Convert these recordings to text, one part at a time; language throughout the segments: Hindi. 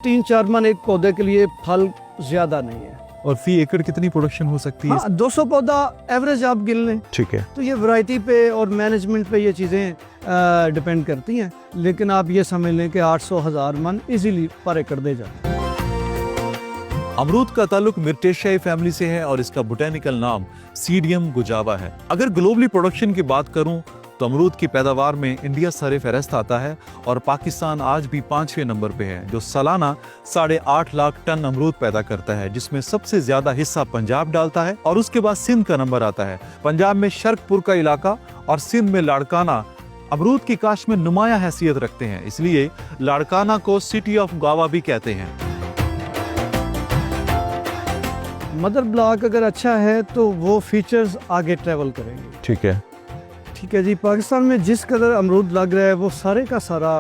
3-4 मन एक पौधे के लिए फल ज्यादा नहीं है। और फी एकड़ कितनी प्रोडक्शन हो सकती है? हाँ, 200 पौधा एवरेज आप गिन लें। ठीक है। तो ये वैरायटी पे और मैनेजमेंट पे ये चीज़ें डिपेंड करती हैं, लेकिन आप ये समझ लें कि 800,000 मन इजीली पर एकड़ दे जाते हैं। अमरूद का ताल्लुक मिर्टेशियाई फैमिली से है और इसका बोटेनिकल नाम सीडियम गुजावा है। अगर ग्लोबली प्रोडक्शन की बात करूं तो अमरूद की पैदावार में इंडिया सरे फहरिस्त आता है और पाकिस्तान आज भी 5वें नंबर पे है, जो सालाना 8.5 लाख टन अमरूद पैदा करता है, जिसमें सबसे ज्यादा हिस्सा पंजाब डालता है और उसके बाद सिंध का नंबर आता है। पंजाब में शर्कपुर का इलाका और सिंध में लाड़काना अमरूद की काश्त में नुमाया हैसियत रखते हैं, इसलिए लाड़काना को सिटी ऑफ गावा भी कहते हैं। मदर ब्लॉक अगर अच्छा है तो वो फीचर्स आगे ट्रेवल करेंगे। ठीक है जी। पाकिस्तान में जिस कदर अमरूद लग रहा है वो सारे का सारा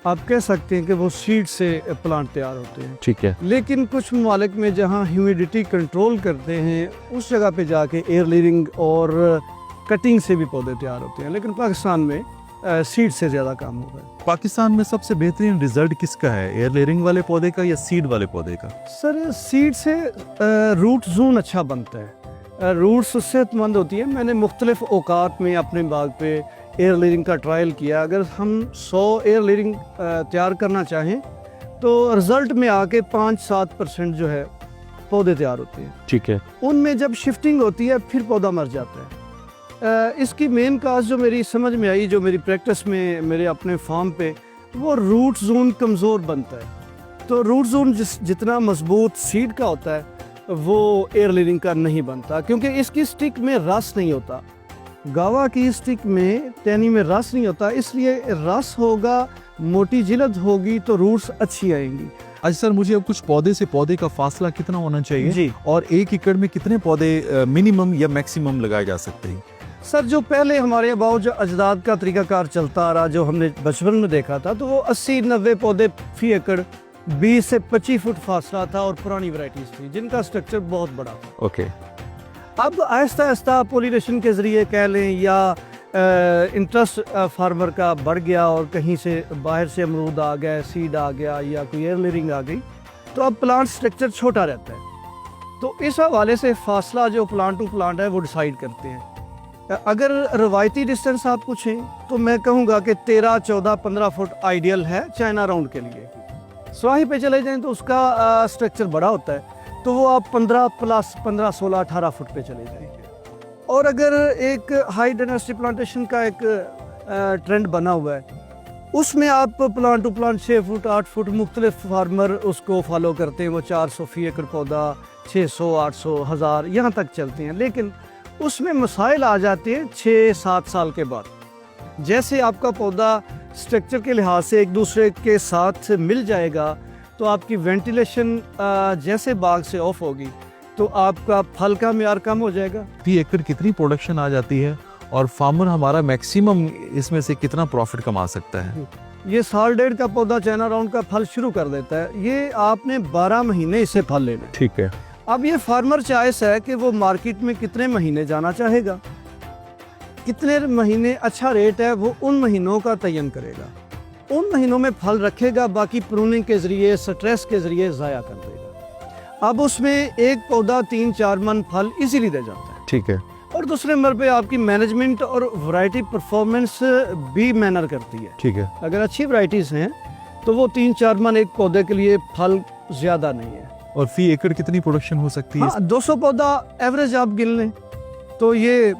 आप कह सकते हैं कि वो सीड से प्लांट तैयार होते हैं। ठीक है। लेकिन कुछ ममालिक में जहाँ ह्यूमिडिटी कंट्रोल करते हैं उस जगह पे जाके एयर लेयरिंग और कटिंग से भी पौधे तैयार होते हैं, लेकिन पाकिस्तान में सीड से ज़्यादा काम होता है। पाकिस्तान में सबसे बेहतरीन रिजल्ट किसका है, एयर लेयरिंग वाले पौधे का या सीड वाले पौधे का? सर सीड से रूट जोन अच्छा बनता है, रूट्स सेहतमंद होती है। मैंने मुख्तलिफ औकात में अपने बाग पे एयर लेयरिंग का ट्रायल किया। अगर हम 100 एयर लेयरिंग तैयार करना चाहें तो रिज़ल्ट में आके 5-7% जो है पौधे तैयार होते हैं। ठीक है। उनमें जब शिफ्टिंग होती है फिर पौधा मर जाता है। इसकी मेन काज जो मेरी समझ में आई, जो मेरी प्रैक्टिस में मेरे अपने फार्म पे, वो रूट जोन कमज़ोर बनता है। तो रूट जोन जितना मजबूत सीड का होता है वो एयर लेयरिंग का नहीं बनता, क्योंकि इसकी स्टिक में रस नहीं होता। गावा की स्टिक में टहनी में रस नहीं होता, इसलिए रस होगा, मोटी जिल्द होगी तो रूट्स अच्छी आएंगी। अच्छा सर, मुझे अब कुछ पौधे से पौधे का फासला कितना होना चाहिए जी। और 1 एकड़ में कितने पौधे मिनिमम या मैक्सिमम लगाए जा सकते हैं? सर जो पहले हमारे अबाउ जो अजदाद का तरीकाकार चलता आ रहा, जो हमने बचपन में देखा था, तो वो 80-90 पौधे फी एकड़ 20 से 25 फुट फासला था और पुरानी वैरायटीज थी जिनका स्ट्रक्चर बहुत बड़ा था। ओके। अब आहिस्ता आहिस्ता पोलिनेशन के ज़रिए कह लें या इंटरेस्ट फार्मर का बढ़ गया और कहीं से बाहर से अमरूद आ गया, सीड आ गया या कोई एयर लेयरिंग आ गई, तो अब प्लांट स्ट्रक्चर छोटा रहता है। तो इस हवाले से फासला जो प्लांट टू प्लांट है वो डिसाइड करते हैं। अगर रवायती डिस्टेंस आप पूछें तो मैं कहूँगा कि 13, 14, 15 फुट आइडियल है चाइना राउंड के लिए। स्वाही पे चले जाएं तो उसका स्ट्रक्चर बड़ा होता है, तो वो आप 15 प्लस 15, 16, 18 फुट पे चले जाएंगे। और अगर एक हाई डेंसिटी प्लांटेशन का एक ट्रेंड बना हुआ है, उसमें आप plant to plant 6 foot 8 foot मुख्तलिफ फार्मर उसको फॉलो करते हैं। वो 400 फी एकड़ पौधा, 600, 800, 1000 यहाँ तक चलते हैं, लेकिन उसमें मसाइल आ जाते हैं 6-7 साल के बाद। जैसे आपका पौधा स्ट्रक्चर के लिहाज से एक दूसरे के साथ मिल जाएगा तो आपकी वेंटिलेशन जैसे बाग से ऑफ होगी तो आपका फल का म्यार कम हो जाएगा। फी एकड़ कितनी प्रोडक्शन आ जाती है और फार्मर हमारा मैक्सिमम इसमें से कितना प्रॉफिट कमा सकता है? ये 1.5 का पौधा चाइना राउंड का फल शुरू कर देता है। ये आपने 12 महीने इससे फल लेना। ठीक है। अब ये फार्मर चॉइस है कि वो मार्केट में कितने महीने जाना चाहेगा, कितने महीने अच्छा रेट है, वो उन महीनों का तयन करेगा। उन महीनों में फल रखेगा, बाकी प्रूनिंग के जरिए, स्ट्रेस के जरिए ज़ाया कर देगा। अब उसमें एक पौधा 3-4 मन फल इजीली दे जाता है। ठीक है। और दूसरे नंबर पे आपकी मैनेजमेंट और वैरायटी परफॉर्मेंस भी मैनर करती है। ठीक है। अगर अच्छी वैरायटीज हैं तो वो 3-4 मन एक पौधे के लिए फल ज़्यादा नहीं है। और फी एकड़ कितनी प्रोडक्शन हो सकती है? हाँ, 200 पौधा एवरेज आप गिन लें तो ये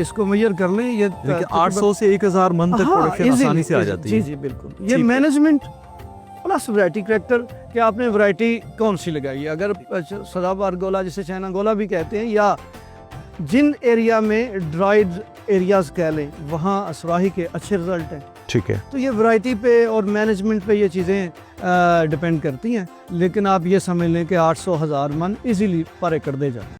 इसको मेजर कर लें, ये 800 से 1000 मन तक प्रोडक्शन आसानी से आ जाती है। जी जी बिल्कुल। ये मैनेजमेंट प्लस वैरायटी करेक्टर कि आपने वैरायटी कौन सी लगाई है। अगर सदाबहार गोला जिसे चाइना गोला भी कहते हैं, या जिन एरिया में ड्राइड एरियाज कह लें वहाँ असराही के अच्छे रिजल्ट हैं। ठीक है। तो ये वैरायटी पे और मैनेजमेंट पे ये चीज़ें डिपेंड करती हैं, लेकिन आप ये समझ लें कि 800,000 मन इजीली पर एकड़ दे जाते हैं।